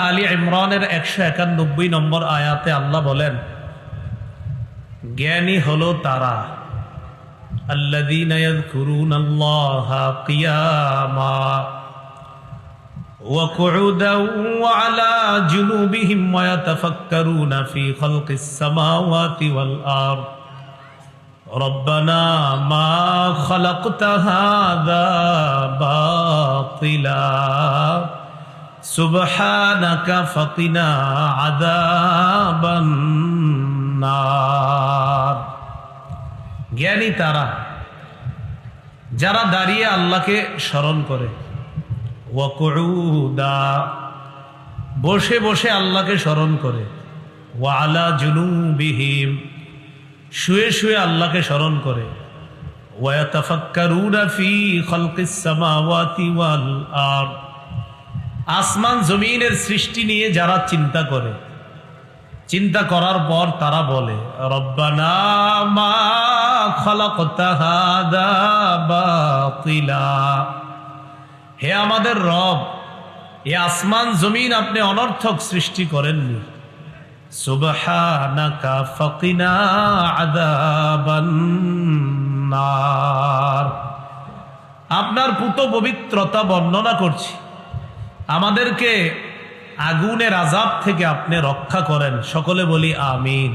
আলী ইমরানের 191 নম্বর আয়াতে আল্লাহ বলেন, জ্ঞানী হলো তারা আল্লাযীনা ইয়াযকুরুনাল্লাহা কিয়ামা ওয়া কুউদান ওয়া আলা জুনুবিহিম ওয়া ইয়াতাফাক্কারুনা ফি খালকিস সামাওয়াতি ওয়াল আরদ রব্বানা মা খালাকতা হাযা বাতিলা সুবহানাকা ফাকিনা আযাবান নার। জ্ঞানী তারা যারা দাঁড়িয়ে আল্লাহকে স্মরণ করে, ওয়া কুউদা বসে বসে আল্লাহকে স্মরণ করে, ওয়া আলা জুনুবিহিম শুয়ে শুয়ে আল্লাহকে স্মরণ করে, ওয়া ইয়াতাফাক্কারুনা ফি খালকিস সামাওয়াতি ওয়াল আরদ আসমান জমিনের সৃষ্টি নিয়ে যারা চিন্তা করে, চিন্তা করার পর তারা বলে, রব্বানা মা খালাকতা হাযা বাতিলা, হে আমাদের রব, এ আসমান জমিন আপনি অনর্থক সৃষ্টি করেননি। সুবহানাকা ফাকিনা আযাবান নার, আপনার পুত পবিত্রতা বর্ণনা করছি, আমাদেরকে আগুনের আযাব থেকে আপনি রক্ষা করেন। সকলে বলি আমিন।